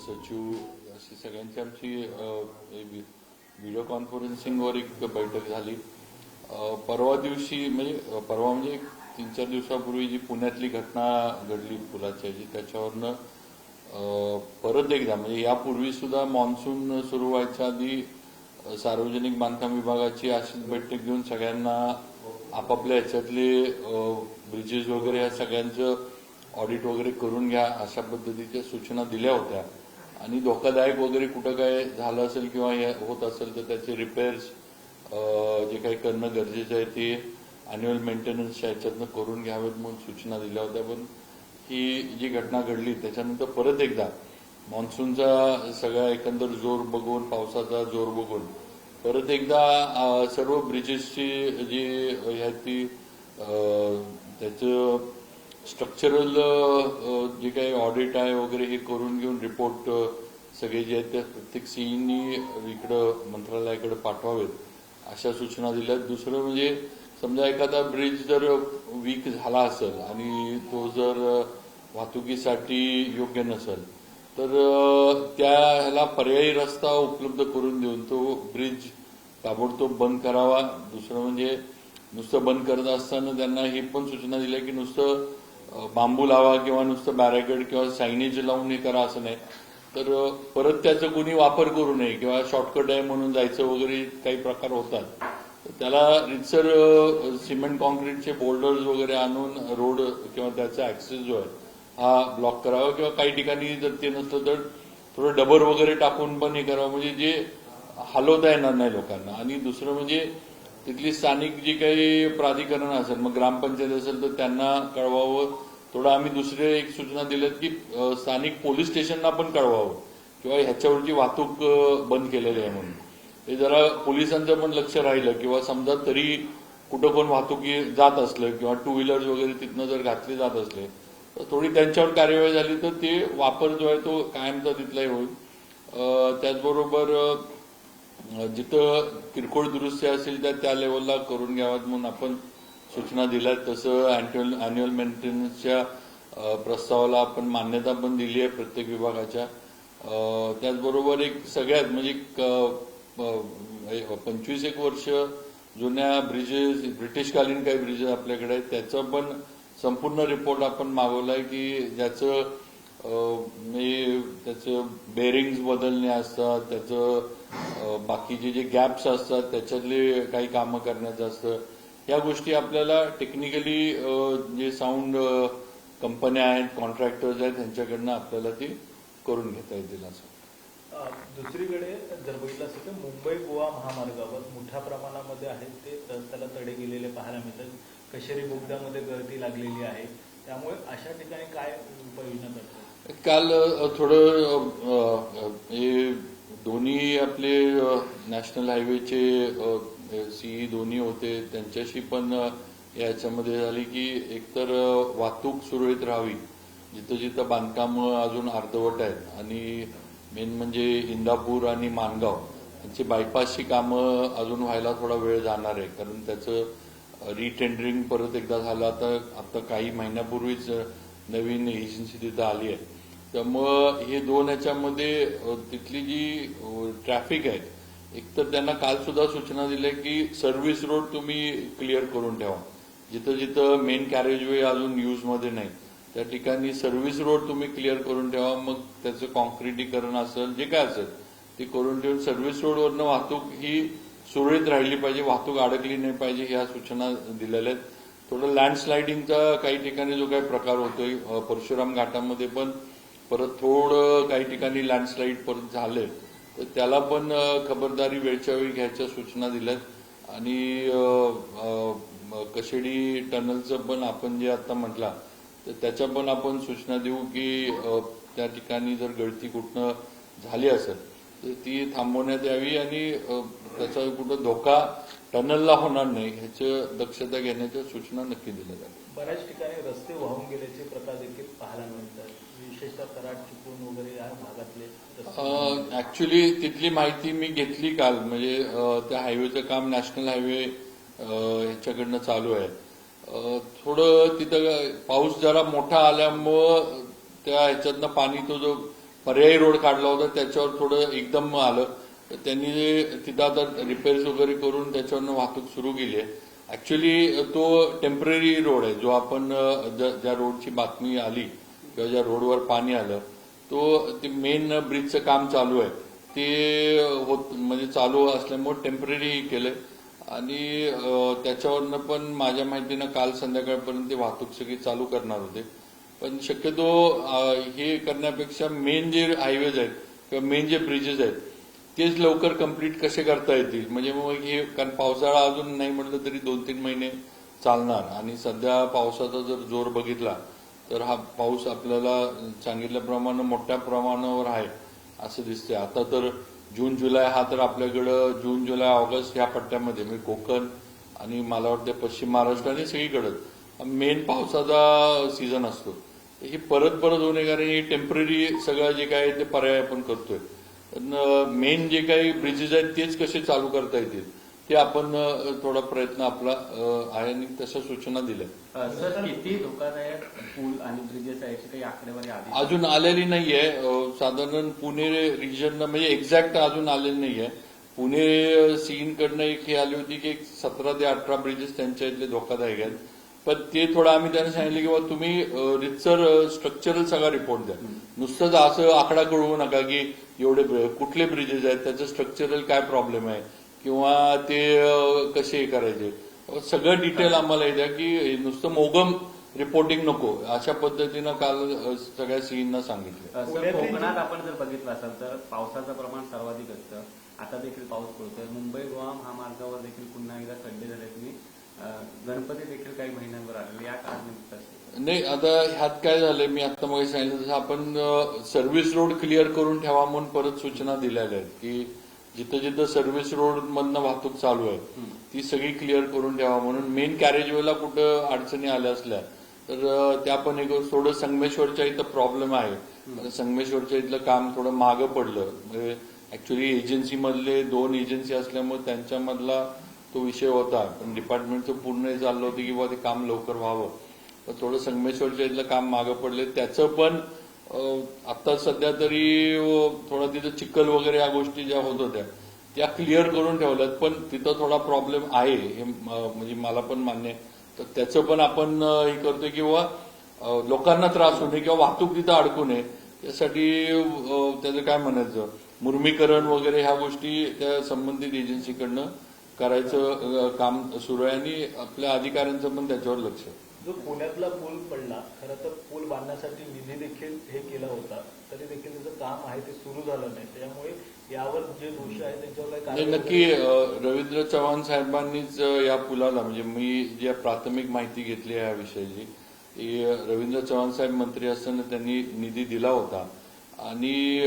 सचिव अशी सगळ्यांची आमची व्हिडिओ कॉन्फरन्सिंगवर एक बैठक झाली. परवा दिवशी म्हणजे 3-4 दिवसापूर्वी जी पुण्यातली घटना घडली पुलाच्या त्याच्यावरनं परत एकदा म्हणजे यापूर्वी सुद्धा मान्सून सुरू व्हायच्या आधी सार्वजनिक बांधकाम विभागाची अशीच बैठक घेऊन सगळ्यांना आपापल्या ह्याच्यातले ब्रिजेस वगैरे ह्या सगळ्यांचं ऑडिट वगैरे करून घ्या अशा पद्धतीच्या सूचना दिल्या होत्या. आणि धोकादायक वगैरे कुठं काय झालं असेल किंवा हे होत असेल तर त्याचे रिपेअर्स जे काही करणं गरजेचं आहे ते अॅन्युअल मेंटेनन्सच्या ह्याच्यातनं करून घ्यावेत म्हणून सूचना दिल्या होत्या. पण ही जी घटना घडली त्याच्यानंतर परत एकदा मान्सूनचा सगळा एकंदर जोर बघून पावसाचा जोर बघून परत एकदा सर्व ब्रिजेसची जी आहे ती त्याचं स्ट्रक्चरल जे काही ऑडिट आहे वगैरे हे करून घेऊन रिपोर्ट सगळे जे आहेत ते प्रत्येक सीईनी इकडं मंत्रालयाकडे पाठवावेत अशा सूचना दिल्या. दुसरं म्हणजे समजा एखादा ब्रिज जर वीक झाला असेल आणि तो जर वाहतुकीसाठी योग्य नसेल तर त्या ह्याला पर्यायी रस्ता उपलब्ध करून देऊन तो ब्रिज ताबडतोब बंद करावा. दुसरं म्हणजे नुसतं बंद करत असताना त्यांना ही पण सूचना दिल्या की नुसतं बांबू लावा किंवा नुसतं बॅरिकेड किंवा सायनेज लावून हे करा असं नाही तर परत त्याचा कुणी वापर करू नये किंवा शॉर्टकट आहे म्हणून जायचं वगैरे काही प्रकार होतात. तर त्याला रितसर सिमेंट कॉन्क्रीटचे बोल्डर्स वगैरे आणून रोड किंवा त्याचा ऍक्सेस जो आहे हा ब्लॉक करावा किंवा काही ठिकाणी जर ते नसलं तर थोडं डबर वगैरे टाकून पण हे करावं म्हणजे जे हलवता येणार नाही लोकांना. आणि दुसरं म्हणजे तिथली स्थानिक जी काही प्राधिकरण असेल मग ग्रामपंचायत असेल तर त्यांना कळवावं. थोडं आम्ही दुसरे एक सूचना दिल्यात की स्थानिक पोलीस स्टेशनला पण कळवावं किंवा ह्याच्यावरची वाहतूक बंद केलेली आहे म्हणून ते जरा पोलिसांचं पण लक्ष राहिलं किंवा समजा तरी कुठं पण वाहतुकी जात असलं किंवा टू व्हीलर्स वगैरे तिथनं जर घातले जात असले तर थोडी त्यांच्यावर कार्यवाही झाली तर ते वापर जो आहे तो कायमचा तिथलाही होईल. त्याचबरोबर जिथं किरकोळ दुरुस्ती असेल त्या लेवलला करून घ्याव्यात म्हणून आपण सूचना दिल्यात. तसं अॅन्युअल मेंटेनन्सच्या प्रस्तावाला आपण मान्यता पण दिली आहे प्रत्येक विभागाच्या. त्याचबरोबर एक सगळ्यात म्हणजे 25-1 वर्ष जुन्या ब्रिजेस ब्रिटिशकालीन काही ब्रिजेस आपल्याकडे आहेत त्याचा पण संपूर्ण रिपोर्ट आपण मागवलाय की ज्याचं त्याचं बेरिंग्स बदलणे असतात त्याचं बाकीचे जे गॅप्स असतात त्याच्यातले काही कामं करण्याचं असतं. या गोष्टी आपल्याला टेक्निकली जे साऊंड कंपन्या आहेत कॉन्ट्रॅक्टर्स आहेत त्यांच्याकडनं आपल्याला ती करून घेता येतील असं. दुसरीकडे जर बघितलं असेल तर मुंबई गोवा महामार्गावर मोठ्या प्रमाणामध्ये आहेत ते रस्त्याला तडे गेलेले पाहायला मिळतात. कशेरी बोगद्यामध्ये गर्दी लागलेली आहे त्यामुळे अशा ठिकाणी काय उपाययोजना करतात? काल थोडं दोन्ही आपले नॅशनल हायवेचे सीई दोन्ही होते त्यांच्याशी पण याच्यामध्ये झाली की एकतर वाहतूक सुरळीत राहावी जिथं जिथं बांधकाम अजून अर्धवट आहेत आणि मेन म्हणजे इंदापूर आणि माणगाव यांची बायपासची कामं अजून व्हायला थोडा वेळ जाणार आहे कारण त्याचं रिटेंडरिंग परत एकदा झालं आता काही महिन्यापूर्वीच नवीन एजन्सी तिथं आली आहे. त्यामुळं हे दोन ह्याच्यामध्ये तिथली जी ट्रॅफिक आहे एकतर त्यांना काल सुद्धा सूचना दिल्या की सर्व्हिस रोड तुम्ही क्लिअर करून ठेवा. जिथं जिथं मेन कॅरेजवे अजून यूजमध्ये नाही त्या ठिकाणी सर्व्हिस रोड तुम्ही क्लिअर करून ठेवा. मग त्याचं कॉन्क्रिटीकरण असेल जे काय असेल ते करून ठेवून सर्व्हिस रोडवरनं वाहतूक ही सुरळीत राहिली पाहिजे वाहतूक अडकली नाही पाहिजे ह्या सूचना दिलेल्या आहेत. थोडं लँडस्लायडिंगचा काही ठिकाणी जो काही प्रकार होतोय परशुराम घाटामध्ये पण परत थोडं काही ठिकाणी लँडस्लाईड परत झाले तर त्याला पण खबरदारी वेळच्या वेळी घ्यायच्या सूचना दिल्यात. आणि कशेडी टनलचं पण आपण जे आता म्हटला तर त्याच्या पण आपण सूचना देऊ की त्या ठिकाणी जर गळती कुठनं झाली असेल तर ती थांबवण्यात यावी आणि त्याचा कुठं धोका टनलला होणार नाही ह्याची दक्षता घेण्याच्या सूचना नक्की दिल्या जातात. बऱ्याच ठिकाणी रस्ते वाहून गेल्याचे प्रकार देखील पाहायला मिळतात विशेषतः कराड चिपळूण वगैरे या भागातले. ऍक्च्युली तिथली माहिती मी घेतली काल म्हणजे त्या हायवेचं काम नॅशनल हायवे ह्याच्याकडनं चालू आहे. थोडं तिथं पाऊस जरा मोठा आल्यामुळं त्या ह्याच्यातनं पाणी तो जो पर्यायी रोड काढला होता त्याच्यावर थोडं एकदम आलं, तर त्यांनी तिथं आता रिपेअर्स वगैरे करून त्याच्यावरनं वाहतूक सुरू केली आहे. ऍक्च्युली तो टेम्पररी रोड आहे, जो आपण ज्या रोडची बातमी आली किंवा ज्या रोडवर पाणी आलं तो ते मेन ब्रिजचं काम चालू आहे, ते म्हणजे चालू असल्यामुळे टेम्पररी केलंय. आणि त्याच्यावरनं पण माझ्या माहितीनं काल संध्याकाळपर्यंत ते वाहतूक सगळी चालू करणार होते. पण शक्यतो हे करण्यापेक्षा मेन जे हायवेज आहेत किंवा मेन जे ब्रिजेस आहेत तेच लवकर कंप्लीट कसे करता येतील, म्हणजे मग हे, कारण पावसाळा अजून नाही म्हटलं तरी 2-3 महिने चालणार. आणि सध्या पावसाचा जर जोर बघितला तर हा पाऊस आपल्याला सांगितल्याप्रमाणे मोठ्या प्रमाणावर आहे असं दिसतंय. आता तर जून जुलै हा तर आपल्याकडं जून जुलै ऑगस्ट ह्या पट्ट्यामध्ये म्हणजे कोकण आणि मला वाटतं पश्चिम महाराष्ट्र आणि सगळीकडं मेन पावसाचा सीझन असतो. ही परत होऊ नये, कारण ही टेम्पररी सगळं जे काय ते पर्याय आपण करतोय. पण मेन जे काही ब्रिजेस आहेत तेच कसे चालू करता येतील ते आपण थोडा प्रयत्न आपला आहे आणि तशा सूचना दिल्या. सर, किती धोकादायक पूल आणि ब्रिजेस आहे याची काही आकडेवारी आली अजून आलेली नाहीये. साधारण पुणे रिजनला म्हणजे एक्झॅक्ट अजून आलेली नाहीये. पुणे सीनकडनं एक हे आली होती की 17 ते 18 ब्रिजेस त्यांच्या इथले धोकादायक आहेत. पण ते थोडं आम्ही त्यांना सांगितलं की बाबा तुम्ही रितसर स्ट्रक्चरल सगळा रिपोर्ट द्या, नुसतंच असं आकडा कळवू नका की एवढे कुठले ब्रिजेस आहेत, त्याचं स्ट्रक्चरल काय प्रॉब्लेम आहे किंवा ते कसे करायचे, सगळं डिटेल आम्हाला द्या की नुसतं मोगम रिपोर्टिंग नको. अशा पद्धतीनं काल सगळ्या सीईंना सांगितलं. सर, कोकणात आपण जर बघितलं असाल तर पावसाचं प्रमाण सर्वाधिक असतं. आता देखील पाऊस पडतोय. मुंबई गोवा महामार्गावर देखील पुन्हा एकदा खड्डे झाले. तुम्ही गणपती देखील काही महिन्यांवर आलेले, या काळात नाही. आता ह्यात काय झालंय, मी आता मग सांगितलं तसं आपण सर्व्हिस रोड क्लिअर करून ठेवा म्हणून परत सूचना दिलेल्या आहेत की जिथं जिथं सर्व्हिस रोड मधनं वाहतूक चालू आहे ती सगळी क्लिअर करून ठेवा म्हणून. मेन कॅरेजवेला कुठं अडचणी आल्या असल्या तर त्या पण एक थोडं संगमेश्वरच्या इथं प्रॉब्लेम आहे. संगमेश्वरच्या इथलं काम थोडं मागं पडलं. म्हणजे ऍक्च्युली एजन्सीमधले 2 एजन्सी असल्यामुळे त्यांच्यामधला तो विषय होता, पण डिपार्टमेंटचं पूर्ण हे चाललं होतं की बाबा ते काम लवकर व्हावं. तर थोडं संगमेश्वरच्या इथलं काम मागं पडले. त्याचं पण आता सध्या तरी थोडं तिथं चिखल वगैरे या गोष्टी ज्या होत होत्या त्या क्लिअर करून ठेवल्यात. पण तिथं थोडा प्रॉब्लेम आहे हे म्हणजे मला पण मान्य आहे. तर त्याचं पण आपण हे करतोय किंवा लोकांना त्रास होऊ नये किंवा वाहतूक तिथं अडकू नये यासाठी त्याचं काय म्हणायचं मुर्मीकरण वगैरे ह्या गोष्टी त्या संबंधित एजन्सीकडनं करायचं काम सुरू आहे आणि आपल्या अधिकाऱ्यांचं पण त्याच्यावर लक्ष आहे. जो पुण्यातला पूल पडला, खरं तर पूल बांधण्यासाठी निधी देखील हे केला होता, तरी देखील त्याचं काम आहे ते सुरू झालं नाही. त्यामुळे यावर जे दोषी आहेत त्यांच्यावर काही नक्की रवींद्र चव्हाण साहेबांनीच या पुलाला, म्हणजे मी जी प्राथमिक माहिती घेतली आहे या विषयाची, ती रवींद्र चव्हाण साहेब मंत्री असताना त्यांनी निधी दिला होता आणि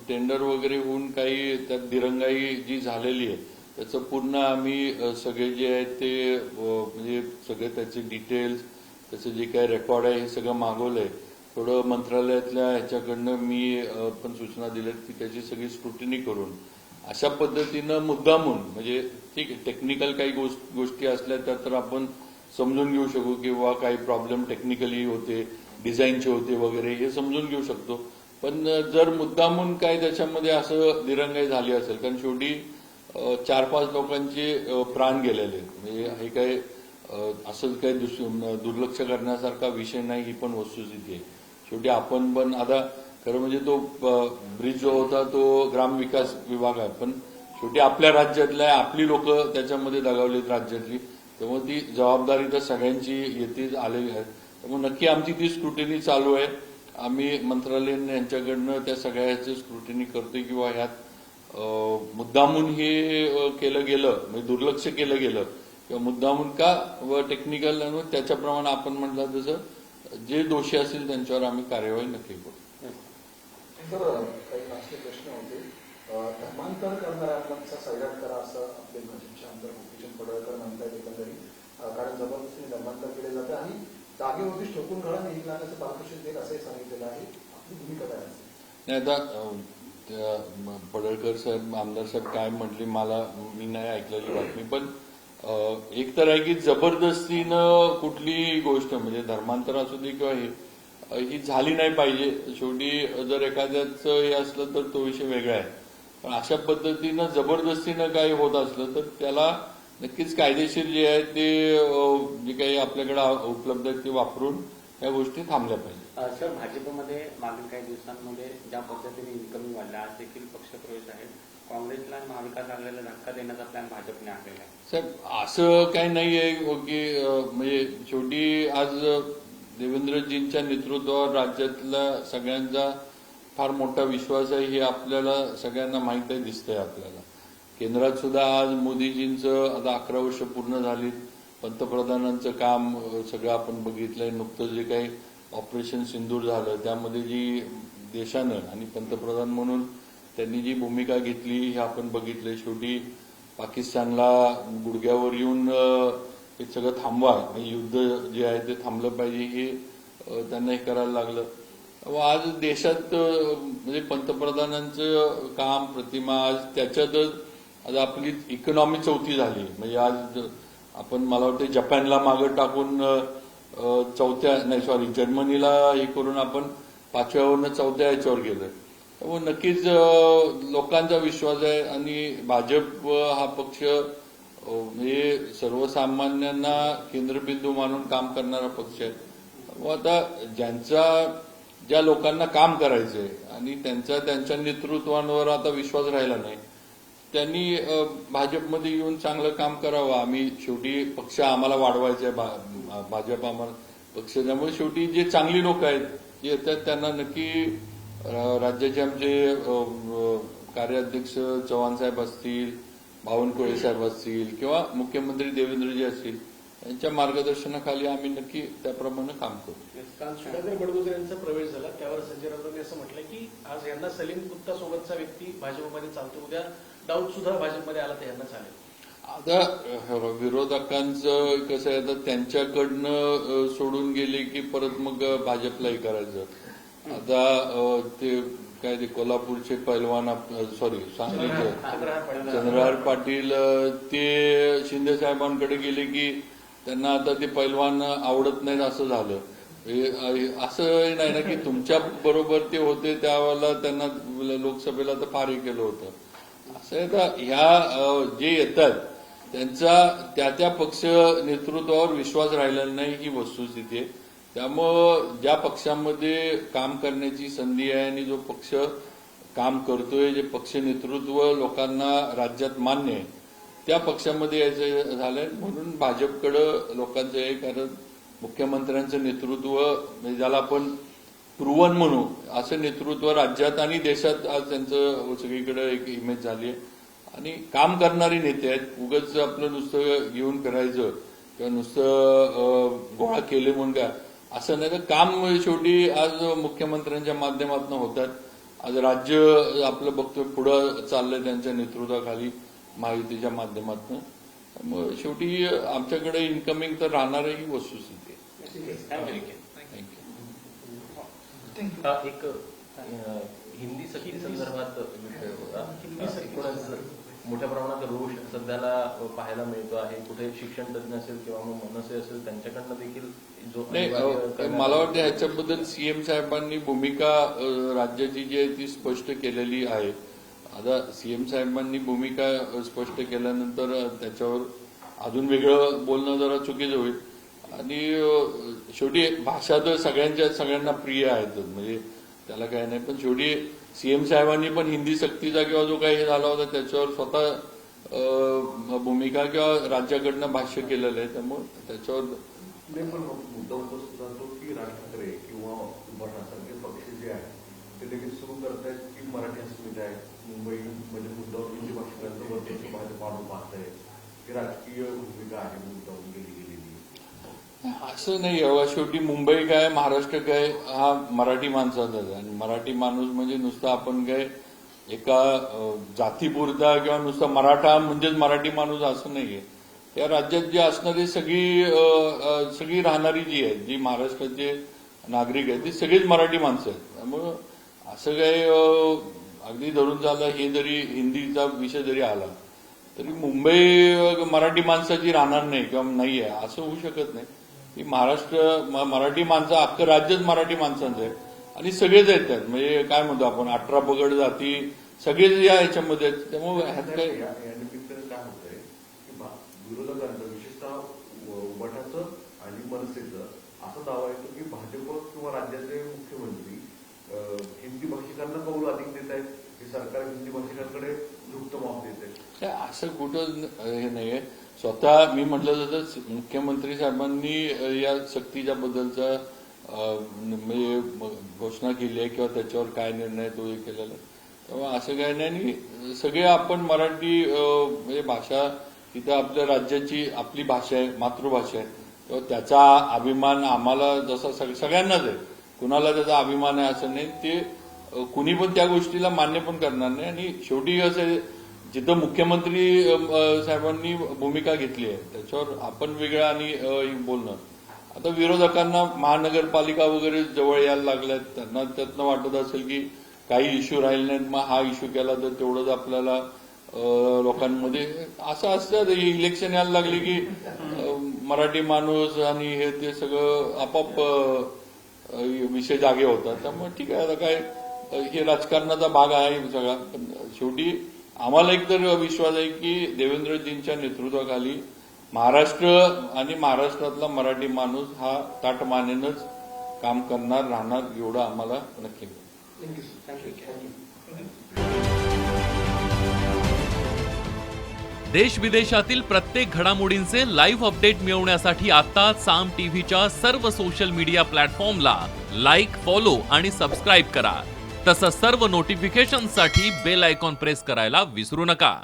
टेंडर वगैरे होऊन काही त्यात दिरंगाई जी झालेली आहे त्याचं पूर्ण आम्ही सगळे जे आहेत ते म्हणजे सगळे त्याचे डिटेल्स, त्याचं जे काही रेकॉर्ड आहे हे सगळं मागवलंय. थोडं मंत्रालयातल्या ह्याच्याकडनं मी पण सूचना दिल्यात की त्याची सगळी स्क्रुटिनी करून अशा पद्धतीनं मुद्दामून, म्हणजे ठीक आहे टेक्निकल काही गोष्टी असल्या त्या तर आपण समजून घेऊ शकू किंवा काही प्रॉब्लेम टेक्निकली होते, डिझाईनचे होते वगैरे हे समजून घेऊ शकतो. पण जर मुद्दामून काय त्याच्यामध्ये असं दिरंगाई झाली असेल, कारण शेवटी 4-5 लोकांचे प्राण गेलेले, म्हणजे हे काही असं काही दुर्लक्ष करण्यासारखा विषय नाही, ही पण वस्तुस्थिती आहे. शेवटी आपण पण आता खरं म्हणजे तो ब्रिज जो होता तो ग्रामविकास विभाग आहे, पण शेवटी आपल्या राज्यातल्या आपली लोक त्याच्यामध्ये दगावलीत राज्यातली, त्यामुळे ती जबाबदारी तर सगळ्यांची येथे आलेली आहे. त्यामुळे नक्की आमची ती स्क्रुटिनी चालू आहे. आम्ही मंत्रालयाने यांच्याकडनं त्या सगळ्याची स्क्रुटिनी करतोय किंवा ह्यात मुद्दामून हे केलं गेलं, म्हणजे दुर्लक्ष केलं गेलं किंवा मुद्दामून का व टेक्निकल त्याच्याप्रमाणे आपण म्हटलं तसं जे दोषी असतील त्यांच्यावर आम्ही कार्यवाही नक्की करू. काही राष्ट्रीय प्रश्न होते. धर्मांतर करणाऱ्यांचा सैराट करा असं आपले भाजपचे आमदार गोपीचंद पडळकर म्हणतात एकंदरीत, कारण जबरदस्तीने धर्मांतर केले जाते आणि जागेवरती ठोकून काढा 1 लाखाचं पारितोषिक देत असंही सांगितलेलं आहे. आपली भूमिका काय असेल? नाही, आता पडळकर साहेब आमदार साहेब काय म्हटले मी नाही ऐकलेली बातमी, पण एक तर आहे की जबरदस्तीनं कुठली गोष्ट म्हणजे धर्मांतर असू दे किंवा हे ही झाली नाही पाहिजे. शेवटी जर एखाद्याचं हे असलं तर तो विषय वेगळा आहे, पण अशा पद्धतीनं जबरदस्तीनं काही होत असलं तर त्याला नक्कीच कायदेशीर जे आहे ते जे काही आपल्याकडे उपलब्ध आहे ते वापरून या गोष्टी थांबल्या पाहिजे. सर, भाजपमध्ये मागील काही दिवसांमध्ये ज्या पद्धतीने इन्कमिंग वाढला, आज देखील पक्षप्रवेश आहे. काँग्रेसला आणि महाविकास आघाडीला धक्का देण्याचा प्लॅन भाजपने आखलेला आहे. साहेब, असं काही नाही आहे की म्हणजे शेवटी आज देवेंद्रजींच्या नेतृत्वावर राज्यातल्या सगळ्यांचा फार मोठा विश्वास आहे, हे आपल्याला सगळ्यांना माहीत आहे, दिसतंय आपल्याला. केंद्रात सुद्धा आज मोदीजींचं आता 11 वर्ष पूर्ण झालीत. पंतप्रधानांचं काम सगळं आपण बघितलंय. नुकतंच जे काही ऑपरेशन सिंदूर झालं त्यामध्ये जी देशानं आणि पंतप्रधान म्हणून त्यांनी जी भूमिका घेतली हे आपण बघितलंय. शेवटी पाकिस्तानला गुडघ्यावर येऊन हे सगळं थांबवा, युद्ध जे आहे ते थांबलं पाहिजे हे त्यांना हे करायला लागलं. आज देशात म्हणजे पंतप्रधानांचं काम, प्रतिमा, आज त्याच्यातच आज आपली इकॉनॉमी चौथी झाली. म्हणजे आज आपण मला वाटतं जपानला मागं टाकून जर्मनीला हे करून आपण 5व्यावरनं 4थ्या याच्यावर गेलोय. त्यामुळे नक्कीच लोकांचा विश्वास आहे आणि भाजप हा पक्ष म्हणजे सर्वसामान्यांना केंद्रबिंदू मानून काम करणारा पक्ष आहे. आता ज्या लोकांना काम करायचंय आणि त्यांच्या नेतृत्वावर आता विश्वास राहिला नाही, त्यांनी भाजपमध्ये येऊन चांगलं काम करावं. आम्ही शेवटी पक्ष आम्हाला वाढवायचा आहे, भाजप आम्हाला पक्ष. त्यामुळे शेवटी जे चांगली लोक आहेत जे येतात त्यांना नक्की राज्याचे आमचे कार्याध्यक्ष चव्हाण साहेब असतील, बावनकुळे साहेब असतील किंवा मुख्यमंत्री देवेंद्रजी असतील, यांच्या मार्गदर्शनाखाली आम्ही नक्की त्याप्रमाणे काम करू. काल सुधाकर बडगुजर यांचा प्रवेश झाला, त्यावर संजय राऊतांनी असं म्हटलं की आज यांना सलीम कुत्ता सोबतचा व्यक्ती भाजपमध्ये चालतो, उद्या दाऊद सुद्धा भाजपमध्ये आला तर यांना चालेल. आता विरोधकांचं कसं आहे, आता त्यांच्याकडनं सोडून गेले की परत मग भाजपलाही करायचं. आता ते काय ते कोल्हापूरचे पैलवान, सांगलीचे चंद्रहार पाटील ते शिंदे साहेबांकडे गेले की त्यांना आता ते पैलवान आवडत नाहीत असं झालं. असं नाही ना की तुमच्या बरोबर ते होते त्यावेळेला त्यांना लोकसभेला तर फार हे केलं होतं. असं आहे का, ह्या जे येतात त्यांचा त्या पक्ष नेतृत्वावर विश्वास राहिलेला नाही ही वस्तुस्थिती आहे. त्यामुळं ज्या पक्षामध्ये काम करण्याची संधी आहे आणि जो पक्ष काम करतोय, जे पक्ष नेतृत्व लोकांना राज्यात मान्य आहे, त्या पक्षामध्ये यायचं झालंय. म्हणून भाजपकडं लोकांचं आहे, कारण मुख्यमंत्र्यांचं नेतृत्व म्हणजे ज्याला आपण प्रूवन म्हणू असं नेतृत्व राज्यात आणि देशात आज त्यांचं सगळीकडे एक इमेज झाली आहे आणि काम करणारे नेते आहेत. उगाच आपलं नुसतं घेऊन करायचं किंवा नुसतं गोळा केले म्हणून काय असं नाही, तर काम शेवटी आज मुख्यमंत्र्यांच्या माध्यमातून होतात. आज राज्य आपलं बघतोय पुढं चाललंय त्यांच्या नेतृत्वाखाली महायुतीच्या माध्यमातून. त्यामुळे शेवटी आमच्याकडे इन्कमिंग तर राहणार ही वस्तुस्थिती आहे. एक हिंदी सक्ती संदर्भात विषय होता. मोठ्या प्रमाणात रोष सध्याला पाहायला मिळतो आहे. कुठे शिक्षण तज्ञ असेल किंवा मग मनसे असेल त्यांच्याकडनं देखील जो नाही, मला वाटतं ह्याच्याबद्दल सीएम साहेबांनी भूमिका राज्याची जी आहे ती स्पष्ट केलेली आहे. आता सीएम साहेबांनी भूमिका स्पष्ट केल्यानंतर त्याच्यावर अजून वेगळं बोलणं जरा चुकीचं होईल. आणि शेवटी भाषा तर सगळ्यांना प्रिय आहेत, म्हणजे त्याला काही नाही. पण शेवटी सीएम साहेबांनी पण हिंदी सक्तीचा किंवा जो काही झाला होता त्याच्यावर स्वतः भूमिका किंवा राज्याकडनं भाष्य केलेलं आहे. त्यामुळे त्याच्यावर मुद्दा उपस्थित होतो की राज ठाकरे किंवा उभारण्यासारखे पक्ष जे आहेत ते देखील सुरू करत आहेत की मराठी अस्मिता आहे. मुंबई म्हणजे मुद्दावर हिंदी भाषिकांचं वर्चस्व भाजप आणून पाहत आहे की राजकीय भूमिका आहे मुद्दावरून गेलेली. असं नाही. शेवटी मुंबई काय महाराष्ट्र काय हा मराठी माणसाचाच आहे आणि मराठी माणूस म्हणजे नुसतं आपण काय एका जातीपुरता किंवा नुसतं मराठा म्हणजेच मराठी माणूस असं नाहीये. या राज्यात जी असणारी सगळी राहणारी जी आहे, जी महाराष्ट्राचे नागरिक आहेत ती सगळीच मराठी माणसं आहेत. त्यामुळं असं काय अगदी धरून चाललं, हे जरी हिंदीचा विषय जरी आला तरी मुंबई मराठी माणसाची राहणार नाही किंवा नाही आहे असं होऊ शकत नाही. की मराठी माणसं अख्खं राज्यच मराठी माणसांचं आहे आणि सगळेच आहेत त्यात, म्हणजे काय म्हणतो आपण 18 पगड जाती सगळेच या ह्याच्यामध्ये आहेत. त्यामुळे ह्यात काय या निमित्तानं काय होतंय की विरोधकांचं विशेषतः उबाटाचं आणि मनसेचं असा दावा येतो की भाजप किंवा राज्याचे मुख्यमंत्री हिंदी भाषिकांना कौल अधिक देत आहेत, की सरकार हिंदी भाषिकांकडे झुकतं माप देत आहे. काय असं कुठं हे नाहीये. स्वतः मी म्हटलं जातं मुख्यमंत्री साहेबांनी या सक्तीच्या बद्दलचा म्हणजे घोषणा केली आहे किंवा त्याच्यावर काय निर्णय तो हे केलेला आहे. तेव्हा असं काही नाही. आणि सगळे आपण मराठी म्हणजे भाषा तिथं आपल्या राज्याची आपली भाषा आहे, मातृभाषा आहे, तेव्हा त्याचा अभिमान आम्हाला जसा सगळ्यांनाच आहे. कुणाला त्याचा अभिमान आहे असं नाही, ते कुणी पण त्या गोष्टीला मान्य पण करणार नाही. आणि शेवटी असं जिथं मुख्यमंत्री साहेबांनी भूमिका घेतली आहे त्याच्यावर आपण वेगळं आणि बोलणं. आता विरोधकांना महानगरपालिका वगैरे जवळ यायला लागल्यात, त्यांना त्यातनं वाटत असेल की काही इश्यू राहिले नाहीत, मग हा इश्यू केला तर तेवढंच आपल्याला लोकांमध्ये असं असतं. इलेक्शन यायला लागली की मराठी माणूस आणि हे ते सगळं आपोआप विषय जागे होतात. त्यामुळे ठीक आहे, आता काय हे राजकारणाचा भाग आहे सगळा. पण शेवटी आम्हाला एक तर विश्वास आहे की देवेंद्रजींच्या नेतृत्वाखाली महाराष्ट्र आणि महाराष्ट्रातला मराठी माणूस हा ताटमानेनंच काम करणार राहणार, एवढं आम्हाला नक्की. देश विदेशातील प्रत्येक घडामोडींचे लाईव्ह अपडेट मिळवण्यासाठी आता साम टीव्हीच्या सर्व सोशल मीडिया प्लॅटफॉर्मला लाईक, फॉलो आणि सबस्क्राईब करा. तसंच सर्व नोटिफिकेशनसाठी बेल आयकॉन प्रेस करायला विसरू नका.